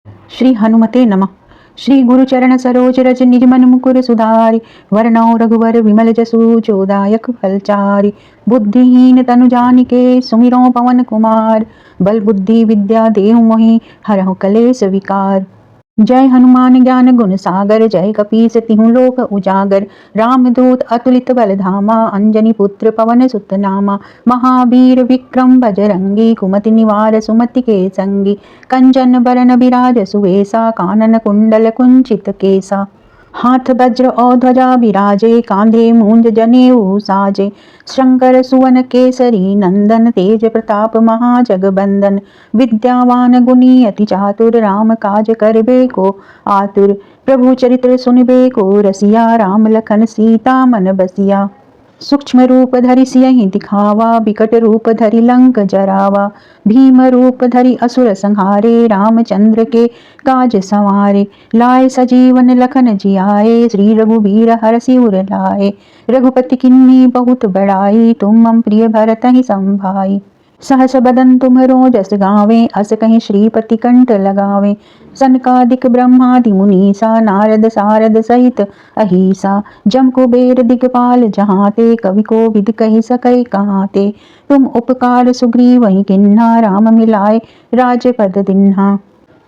श्री हनुमते नमः। श्री गुरुचरण सरोज रज निज मन मुकुर सुधारि। वरनौ रघुवर विमल जसु जो दायक फलचारि। बुद्धिहीन तनु जानिके सुमिरौ पवन कुमार। बल बुद्धि विद्या देहु मोहि हरहु कलेस विकार। जय हनुमान ज्ञान गुण सागर जय कपीस तिहु लोक उजागर। रामदूत अतुलित बल धामा अंजनी पुत्र पवन सुत नामा। महावीर विक्रम बजरंगी कुमति निवार सुमति के संगी। कंचन बरन बिराज सुवेसा कानन कुंडल कुंचित केसा। हाथ वज्र और ध्वजा विराजे कांधे मूंज जनेऊ साजे। शंकर सुवन केसरी नंदन तेज प्रताप महाजगबंदन। विद्यावान गुणी अति चातुर राम काज करबे को आतुर। प्रभु चरित्र सुनबे को रसिया राम लखन सीता मन बसिया। सूक्ष्म रूप धरि सियहि दिखावा बिकट रूप धरि लंक जरावा। भीम रूप धरि असुर संहारे रामचंद्र के काज संवारे। लाए सजीवन लखन जियाए श्री रघुबीर हरषि उर लाए। रघुपति किन्नी बहुत बड़ाई तुम मम प्रिय भरतहि संभाई। सहस बदन तुम्हरो जस गावें अस कहीं श्रीपति कंठ लगावें। सनकादिक ब्रह्मादि मुनीसा नारद सारद सहित अहिसा। जम कुबेर दिगपाल जहाते कवि को विद कही सकै कहाते। तुम उपकार सुग्रीवहि किन्हा राम मिलाए राजपद दिन्हा।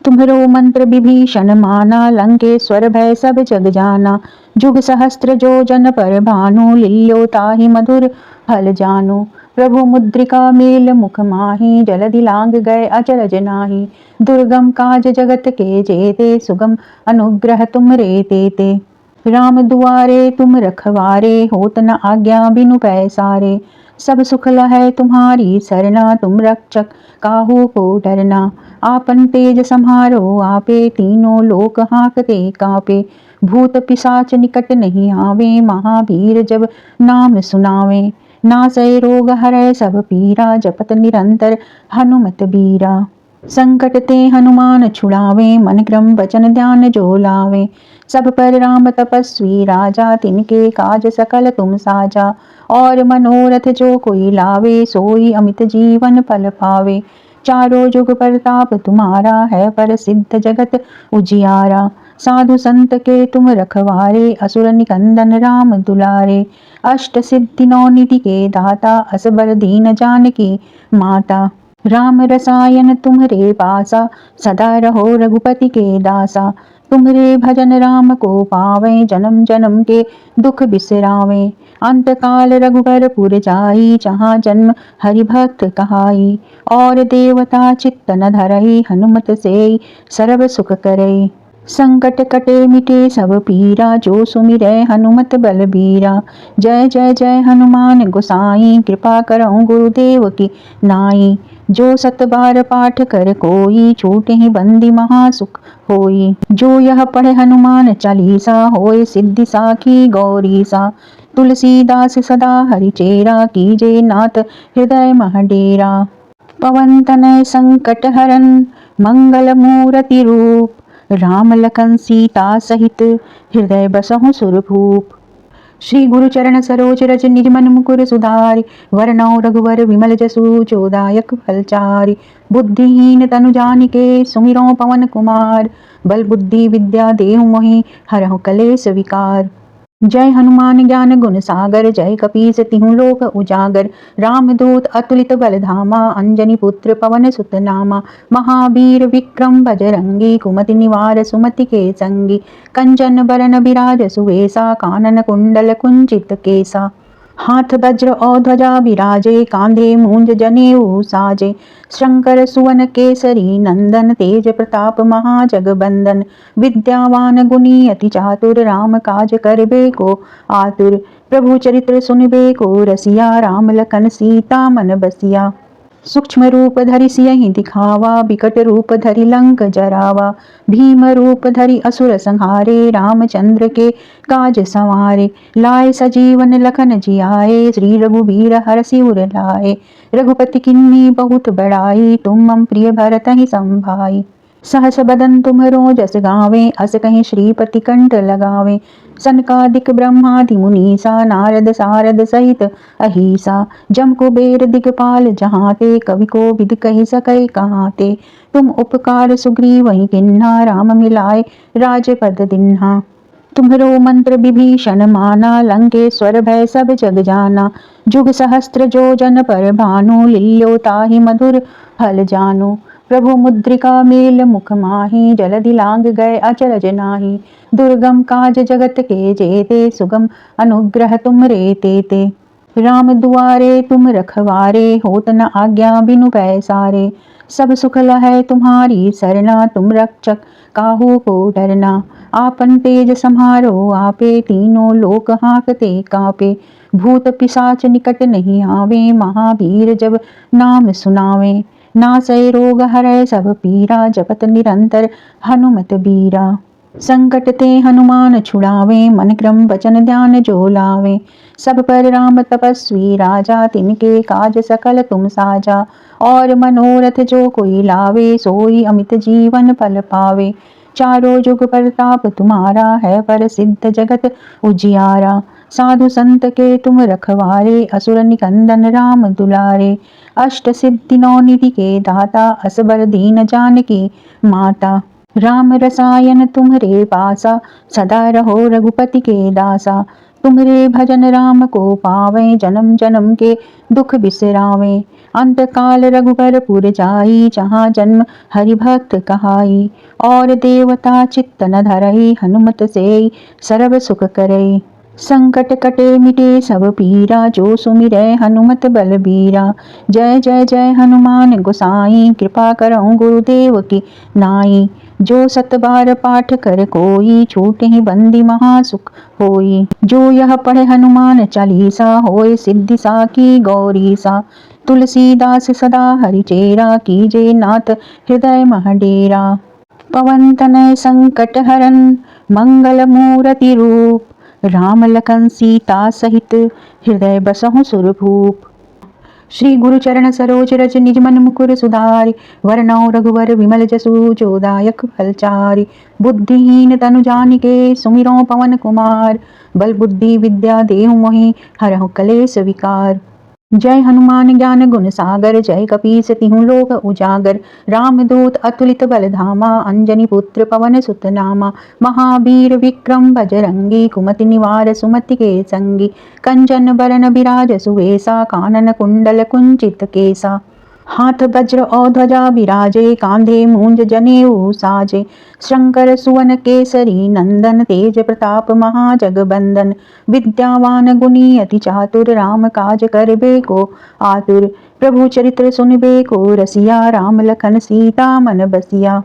तुम्हरो मंत्र विभीषण माना लंकेश्वर भय सब जग जाना। जुग सहस्त्र जो जन पर भानु लील्यो ताहि मधुर फल जानु। प्रभु मुद्रिका मेल मुख माहि जलधि लांग गए अचरज नाही। दुर्गम काज जगत के जेते सुगम अनुग्रह तुम रे तेते। राम दुआरे तुम रखवारे होत न आज्ञा बिनु पैसारे। सब सुख लहै तुम्हारी सरना तुम रक्षक काहू को डरना। आपन तेज सम्हारो आपे तीनों लोक हाँकते कापे। भूत पिशाच निकट नहीं आवे महावीर जब नाम सुनावे। नासै रोग हरै सब पीरा जपत निरंतर हनुमत बीरा। संकट ते हनुमान छुड़ावे मन क्रम वचन ध्यान जो लावे। सब पर राम तपस्वी राजा तिनके काज सकल तुम साजा। और मनोरथ जो कोई लावे सोई अमित जीवन फल पावे। चारों जुग परताप तुम्हारा है पर सिद्ध जगत उजियारा। साधु संत के तुम रखवारे असुर निकंदन राम दुलारे। अष्ट सिद्धि नौ निधि के दाता असबर दीन जानकी माता। राम रसायन तुम्हरे पासा सदा रहो रघुपति के दासा। तुम्हरे भजन राम को पावे जन्म जन्म के दुख बिसरावे। अंत काल रघुबर पुर जाई जहाँ जन्म हरि भक्त कहाई। और देवता चित्त न धरई हनुमत से सर्व सुख करई। संकट कटे मिटे सब पीरा जो सुमिरै हनुमत बलबीरा। जय जय जय हनुमान गोसाई कृपा करहु गुरुदेव की नाई। जो सत बार पाठ कर कोई छूटे ही बंदी महासुख होई। जो यह पढ़े हनुमान चालीसा होए सिद्धि साखी गौरीसा। तुलसीदास सदा हरिचेरा कीजे नाथ हृदय मह डेरा। पवन तनय संकट हरन मंगल मूरति रूप। राम लखन सीता सहित हृदय बसहु सुरभूप। श्री गुरुचरण सरोज रज निज मन मुकुर सुधारि। वरनौ रघुवर विमल जसु जो दायक फलचारि। बुद्धिहीन तनु जानिके सुमिरौ पवन कुमार। बल बुद्धि विद्या देहु मोहि हरहु कलेस विकार। जय हनुमान ज्ञान गुण सागर जय कपीस तिहु लोक उजागर। रामदूत अतुलित बल धामा अंजनी पुत्र पवन सुत नामा। महावीर विक्रम बजरंगी कुमति निवार सुमति के संगी। कंचन बरन बिराज सुवेसा कानन कुंडल कुंचित केसा। हाथ वज्र और ध्वजा विराजे कांधे मूंज जनेऊ साजे। शंकर सुवन केसरी नंदन तेज प्रताप महाजगबंदन। विद्यावान गुणी अति चातुर राम काज करबे को आतुर। प्रभु चरित्र सुनबे को रसिया राम लखन सीता मन बसिया। सूक्ष्म रूप धरि सियहि दिखावा बिकट रूप धरि लंक जरावा। भीम रूप धरि असुर संहारे रामचंद्र के काज संवारे। लाए सजीवन लखन जियाए श्री रघुबीर हरषि उर लाए। रघुपति किन्नी बहुत बड़ाई तुम मम प्रिय भरतहि संभाई। सहस बदन तुम्हरो जस गावे, अस कहीं श्रीपति कंठ लगावे। सनकादिक ब्रह्मादि मुनीसा, नारद सारद सहित अहिसा। जम कुबेर दिगपाल जहाँ ते, कवि को विद कही सकै कहाँ ते। तुम उपकार सुग्रीव वही किन्हा, राम मिलाए राजपद दिन्हा। तुम्हरो मंत्र विभीषण माना, लंकेश्वर भय सब जग जाना। जुग सहस्त्र जो जन पर भानु, लील्यो ताहि मधुर फल जानु। प्रभु मुद्रिका मेल मुख माही, जलधि लांग गए अचरज नाही। दुर्गम काज जगत के जेते, सुगम अनुग्रह तुम रे तेते। राम दुआरे तुम रखवारे, होत न आज्ञा बिनु पैसारे। सब सुख लहै तुम्हारी सरना, तुम रक्षक काहू को डरना। आपन तेज सम्हारो आपे, तीनों लोक हाँकते कांपे। भूत पिशाच निकट नहीं आवे, महावीर जब नाम सुनावे। नासै रोग हरै सब पीरा, जपत निरंतर हनुमत बीरा। संकट ते हनुमान छुड़ावे, मन क्रम वचन ध्यान जो लावे। सब पर राम तपस्वी राजा, तिनके काज सकल तुम साजा। और मनोरथ जो कोई लावे, सोई अमित जीवन फल पावे। चारों जुग प्रताप तुम्हारा है, पर सिद्ध जगत उजियारा। साधु संत के तुम रखवारे, असुर निकंदन राम दुलारे। अष्ट सिद्धि नौ निधि के दाता, असबर दीन जानकी माता। राम रसायन तुम्हरे पासा, सदा रहो रघुपति के दासा। तुम्हरे भजन राम को पावे, जन्म जन्म के दुख बिसरावे। अंत काल रघुबर पुर जाई, जहाँ जन्म हरि भक्त कहाई। और देवता चित्त न धरई, हनुमत से सर्व सुख करई। संकट कटे मिटे सब पीरा, जो सुमिरै हनुमत बलबीरा। जय जय जय हनुमान गोसाई, कृपा करहु गुरुदेव की नाई। जो सत बार पाठ कर कोई, छूटे ही बंदी महासुख होई। जो यह पढ़े हनुमान चालीसा, होए सिद्धि साकी गौरीसा। तुलसीदास सदा हरिचेरा, कीजे नाथ हृदय मह डेरा। पवन तनय संकट हरन, मंगल मूरति रूप। राम लखन सीता सहित, हृदय बसहु सुरभूप। श्री गुरु चरण सरोज रज, निज मन मुकुर सुधारि। वरनौ रघुवर विमल जसु, जो दायक फलचारि। बुद्धिहीन तनु जानिके, सुमिरौ पवन कुमार। बल बुद्धि विद्या देहु मोहि, हरहु कलेस विकार। जय हनुमान ज्ञान गुण सागर, जय कपीस तिहु लोक उजागर। रामदूत अतुलित बल धामा, अंजनी पुत्र पवन सुत नामा। महावीर विक्रम बजरंगी, कुमति निवार सुमति के संगी। कंचन बरन बिराज सुवेसा, कानन कुंडल कुंचित केसा। हाथ वज्र और ध्वजा विराजे, कांधे मूंज जनेऊ साजे। शंकर सुवन केसरी नंदन, तेज प्रताप महाजगबंदन। विद्यावान गुणी अति चातुर, राम काज करबे को आतुर। प्रभु चरित्र सुनबे को रसिया, राम लखन सीता मन बसिया।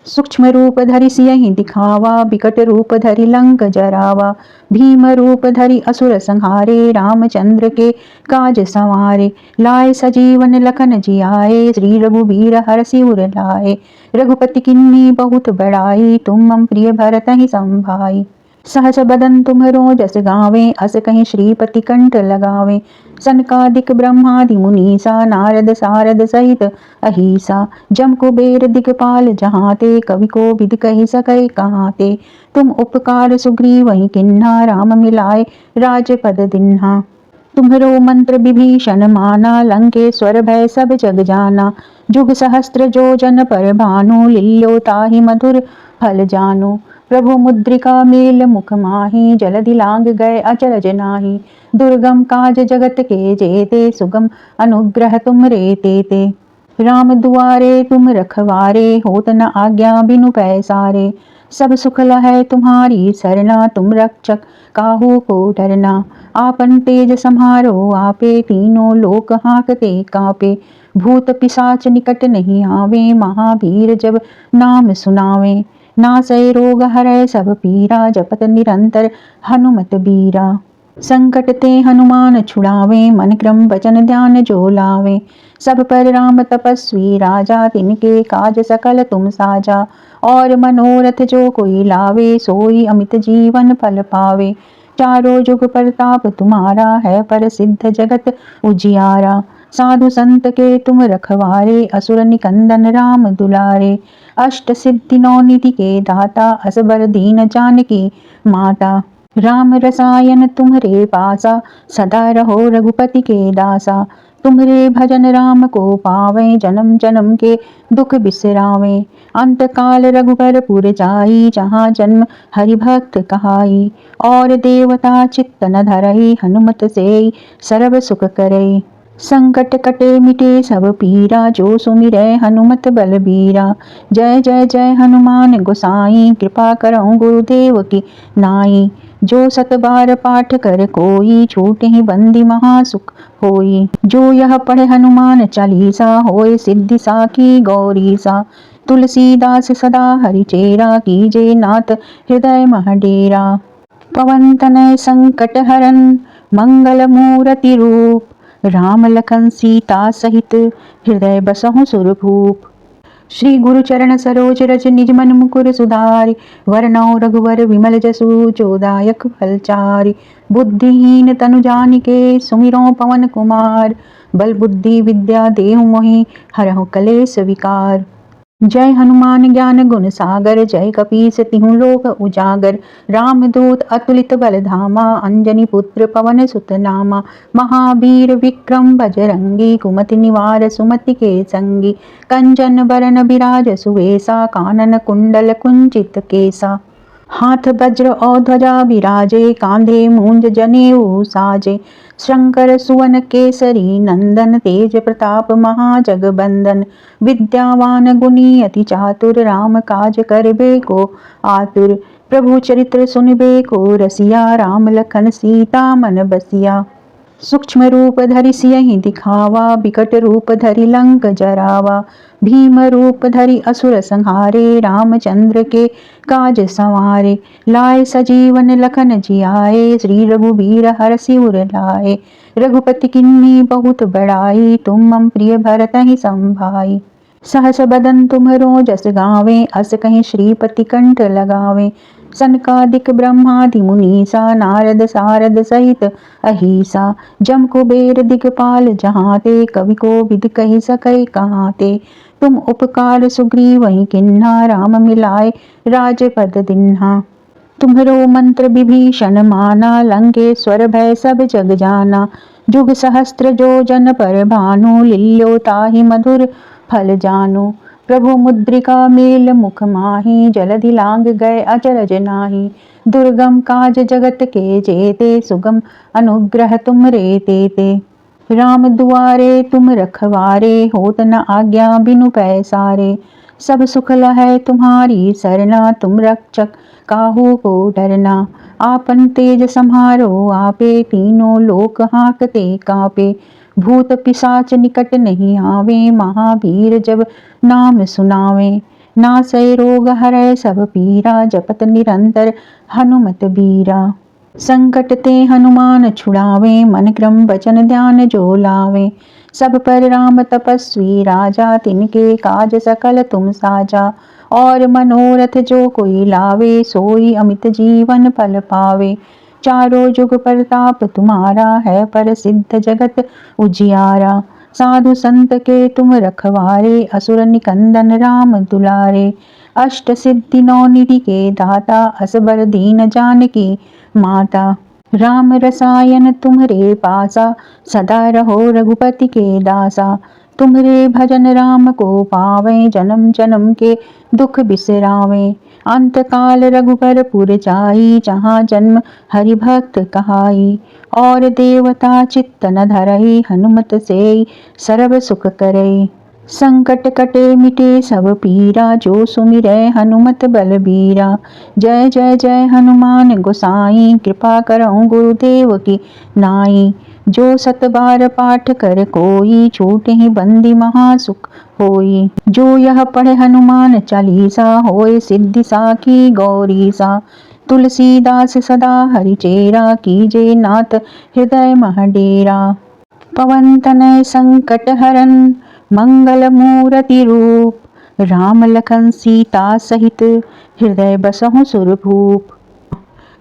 सूक्ष्म रूप धरि सियहि दिखावा, बिकट रूप धरि लंक जरावा। भीम रूप धरि असुर संहारे, रामचंद्र के काज संवारे। लाए सजीवन लखन जियाए, श्री रघुबीर हरषि उर लाए। रघुपति किन्नी बहुत बड़ाई, तुम मम प्रिय भरतहि संभाई। सहस बदन तुम्हरो जस गावे, अस कहीं श्रीपति कंठ लगावे। सनकादिक ब्रह्मादि मुनीसा, नारद सारद सहित अहिसा। जम कुबेर दिगपाल जहाँ ते, कवि को विद कही सकै कहाँ ते। तुम उपकार सुग्रीव वही किन्हा, राम मिलाए राजपद दिन्हा। तुम्हरो मंत्र विभीषण माना, लंकेश्वर भय सब जग जाना। जुग सहस्त्र जो जन पर भानु, लील्यो ताहि मधुर फल जानु। प्रभु मुद्रिका मेल मुख माही, जलधि लांग गए अचरज नाही। दुर्गम काज जगत के जेते, सुगम अनुग्रह तुम रे तेते। राम दुआरे तुम रखवारे, होत न आज्ञा बिनु पैसारे। सब सुख लहै तुम्हारी सरना, तुम रक्षक काहू को डरना। आपन तेज सम्हारो आपे, तीनों लोक हाँकते कांपे। भूत पिशाच निकट नहीं आवे, महावीर जब नाम सुनावे। नासै रोग हरै सब पीरा, जपत निरंतर हनुमत बीरा। संकट ते हनुमान छुड़ावे, मन क्रम वचन ध्यान जो लावे। सब पर राम तपस्वी राजा, तिनके काज सकल तुम साजा। और मनोरथ जो कोई लावे, सोई अमित जीवन फल पावे। चारों जुग प्रताप तुम्हारा है, पर सिद्ध जगत उजियारा। साधु संत के तुम रखवारे, असुर निकंदन राम दुलारे। अष्ट सिद्धि नौ निधि के दाता, असबर दीन जानकी माता। राम रसायन तुम्हरे पासा, सदा रहो रघुपति के दासा। तुम्हरे भजन राम को पावे, जन्म जन्म के दुख बिसरावे। अंत काल रघुबर पुर जाई, जहाँ जन्म हरि भक्त कहाई। और देवता चित्त न धरई, हनुमत से सर्व सुख करई। संकट कटे मिटे सब पीरा, जो सुमिरै हनुमत बलबीरा। जय जय जय हनुमान गोसाई, कृपा करहु गुरुदेव की नाई। जो सत बार पाठ कर कोई, छूटहि बंदी महासुख होई। जो यह पढ़े हनुमान चालीसा, होए सिद्धि साखी गौरीसा। तुलसीदास सदा हरिचेरा, कीजे नाथ हृदय मह डेरा। पवन तनय संकट हरन, मंगल मूरति रूप। राम लखन सीता सहित, हृदय बसहु सुरभूप। श्री गुरु चरण सरोज रज, निज मन मुकुर सुधारि। वरनौ रघुवर विमल जसु, जोदायक फलचारि। बुद्धिहीन तनु जानिके, सुमिरौ पवन कुमार। बल बुद्धि विद्या देहु मोहि, हरहु कलेस विकार। जय हनुमान ज्ञान गुण सागर, जय कपीस तिहु लोक उजागर। रामदूत अतुलित बल धामा, अंजनी पुत्र पवन सुत नामा। महावीर विक्रम बजरंगी, कुमति निवार सुमति के संगी। कंचन बरन बिराज सुवेसा, कानन कुंडल कुंचित केसा। हाथ वज्र और ध्वजा विराजे, कांधे मूंज जनेऊ साजे। शंकर सुवन केसरी नंदन, तेज प्रताप महाजगबंदन। विद्यावान गुणी अति चातुर, राम काज करबे को आतुर। प्रभु चरित्र सुनबे को रसिया, राम लखन सीता मन बसिया। सूक्ष्म रूप धरि सियहि दिखावा, बिकट रूप धरि लंक जरावा। भीम रूप धरि असुर संहारे, रामचंद्र के काज संवारे। लाए सजीवन लखन जियाए, श्री रघुबीर हरषि उर लाए। रघुपति किन्नी बहुत बड़ाई, तुम मम प्रिय भरतहि संभाई। सहस बदन तुम्हरो जस गावें, अस कहीं श्रीपति कंठ लगावें। सनकादिक ब्रह्मादि मुनीसा, नारद सारद सहित अहिसा। जम कुबेर दिगपाल जहाँ ते, कवि को विद कही सकै कहाँ ते। तुम उपकार सुग्रीवहि किन्हा, राम मिलाए राजपद दिन्हा। तुम्हरो मंत्र विभीषण माना, लंकेश्वर भय सब जग जाना। जुग सहस्त्र जो जन पर भानु, लील्यो ताहि मधुर फल जानु। प्रभु मुद्रिका मेल मुख माहि, जलधि लांग गए अचरज नाही। दुर्गम काज जगत के जेते, सुगम अनुग्रह तुम रे तेते। राम दुआरे तुम रखवारे, होत न आज्ञा बिनु पैसारे। सब सुख लहै तुम्हारी सरना, तुम रक्षक काहू को डरना। आपन तेज सम्हारो आपे, तीनों लोक हांकते कांपे। भूत पिशाच निकट नहीं आवे, महावीर जब नाम सुनावे। नासै रोग हरै सब पीरा, जपत निरंतर हनुमत बीरा। संकट ते हनुमान छुड़ावे, मन क्रम वचन ध्यान जो लावे। सब पर राम तपस्वी राजा, तिनके काज सकल तुम साजा। और मनोरथ जो कोई लावे, सोई अमित जीवन फल पावे। चारों जुग प्रताप तुम्हारा, है पर सिद्ध जगत उजियारा। साधु संत के तुम रखवारे, असुर निकंदन राम दुलारे। अष्ट सिद्धि नौ निधि के दाता, असबर दीन जानकी माता। राम रसायन तुम्हरे पासा, सदा रहो रघुपति के दासा। तुम्हरे भजन राम को पावे, जन्म जन्म के दुख बिसरावे। अंत काल रघुबर पुर जाई, जहाँ जन्म हरि भक्त कहाई। और देवता चित्त न धरई, हनुमत से सर्व सुख करई। संकट कटे मिटे सब पीरा, जो सुमिरै हनुमत बलबीरा। जय जय जय हनुमान गोसाई, कृपा करहु गुरुदेव की नाई। जो सत बार पाठ कर कोई, छूटहि बंदी महासुख होई। जो यह पढ़े हनुमान चालीसा, होए सिद्धि साखी गौरीसा। तुलसीदास सदा हरिचेरा, कीजे नाथ हृदय मह डेरा। पवन तनय संकट हरन, मंगल मूरति रूप। राम लखन सीता सहित, हृदय बसहु सुरभूप।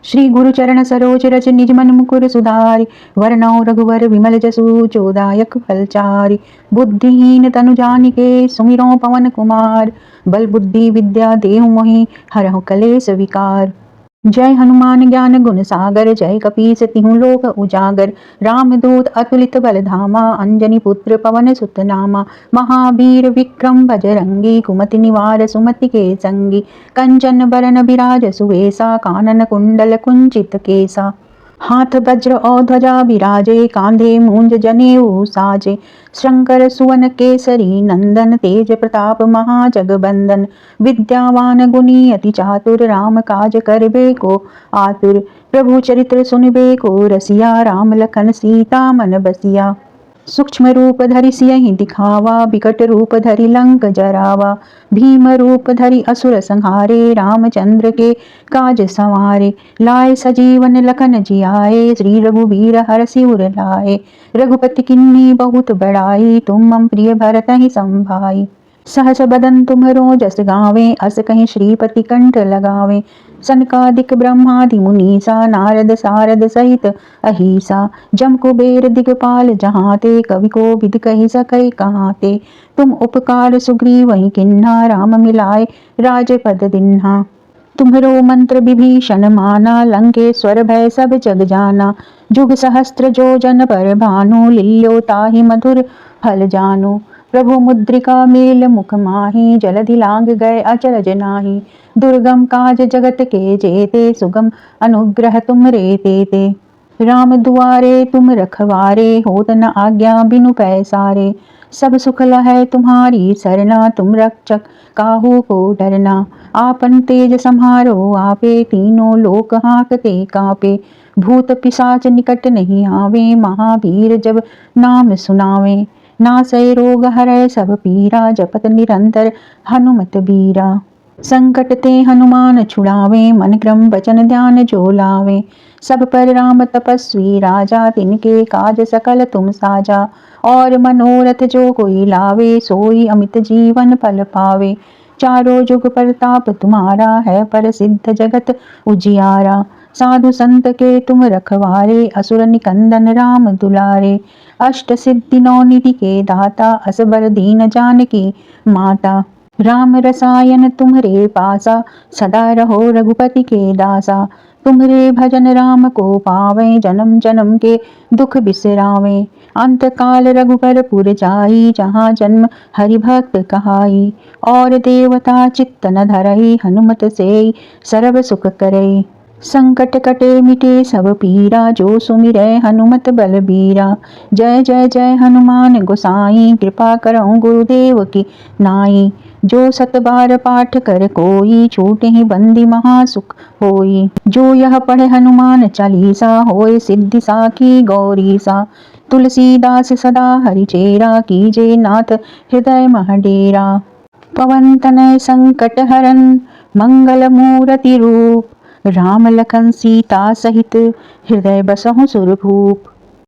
श्री गुरु चरण सरोज रज निज मन मुकुर सुधारि वरनौ रघुवर विमल जसु जोदायक फलचारि। बुद्धिहीन तनु जानिके सुमिरौ पवन कुमार बल बुद्धि विद्या देहु मोहि हरहु कलेस विकार। जय हनुमान ज्ञान गुण सागर जय कपीस तिहु लोक उजागर। रामदूत अतुलित बल धामा अंजनी पुत्र पवन सुत नामा। महावीर विक्रम बजरंगी कुमति निवार सुमति के संगी। कंचन बरन बिराज सुवेसा कानन कुंडल कुंचित केसा। हाथ वज्र और ध्वजा विराजे कांधे मूंज जनेऊ साजे। शंकर सुवन केसरी नंदन तेज प्रताप महाजगबंदन। विद्यावान गुणी अति चातुर राम काज करबे को आतुर। प्रभु चरित्र सुनबे को रसिया राम लखन सीता मन बसिया। सूक्ष्म रूप धरि सियहि दिखावा विकट रूप धरि लंक जरावा। भीम रूप धरि असुर संहारे रामचंद्र के काज संवारे। लाए सजीवन लखन जियाए श्री रघुवीर हरषि उर लाए। रघुपति किन्नी बहुत बड़ाई तुम मम प्रिय भरतहि संभाई। सहस बदन तुम्हरो जस गावे अस कहीं श्रीपति कंठ लगावे। सनकादिक ब्रह्मादि मुनीसा नारद सारद सहित अहिसा। जम कुबेर दिगपाल जहाते कवि को विद कही सकै कहाते। तुम उपकार सुग्रीव वही किन्हा राम मिलाए राजपद दिन्हा। तुम्हरो मंत्र विभीषण माना लंकेश्वर भय सब जग जाना। जुग सहस्त्र जो जन पर भानु लील्यो ताहि मधुर फल जानु। प्रभु मुद्रिका मेल मुख माही जलधि लांग गए अचरज नाही। दुर्गम काज जगत के जेते सुगम अनुग्रह तुम रे तेते। राम दुआरे तुम रखवारे होत न आज्ञा बिनु पैसारे। सब सुख लहै तुम्हारी सरना तुम रक्षक काहू को डरना। आपन तेज सम्हारो आपे तीनों लोक हाँकते कापे। भूत पिशाच निकट नहीं आवे महावीर जब नाम सुनावे। नासै रोग हरै सब पीरा जपत निरंतर हनुमत बीरा। संकट ते हनुमान छुड़ावे मन क्रम वचन ध्यान जो लावे। सब पर राम तपस्वी राजा तिनके काज सकल तुम साजा। और मनोरथ जो कोई लावे सोई अमित जीवन फल पावे। चारों जुग परताप तुम्हारा है पर सिद्ध जगत उजियारा। साधु संत के तुम रखवारे असुर निकंदन राम दुलारे। अष्ट सिद्धि नौ निधि के दाता असबर दीन जानकी माता। राम रसायन तुम्हरे पासा सदा रहो रघुपति के दासा। तुम्हरे भजन राम को पावे जन्म जन्म के दुख बिसरावे। अंत काल रघुबर पुर जाई जहाँ जन्म हरि भक्त कहाई। और देवता चित्त न धरई हनुमत से सर्व सुख करई। संकट कटे मिटे सब पीरा जो सुमिरै हनुमत बलबीरा। जय जय जय हनुमान गोसाई कृपा करहु गुरुदेव की नाई। जो सत बार पाठ कर कोई छूटे ही बंदी महासुख होई। जो यह पढ़े हनुमान चालीसा होए सिद्धि साखी गौरीसा। तुलसीदास सदा हरिचेरा कीजे नाथ हृदय महडेरा। पवन तनय संकट हरन मंगल मूरति रूप। राम लखन सीता सहित हृदय बसहु सुरभूप।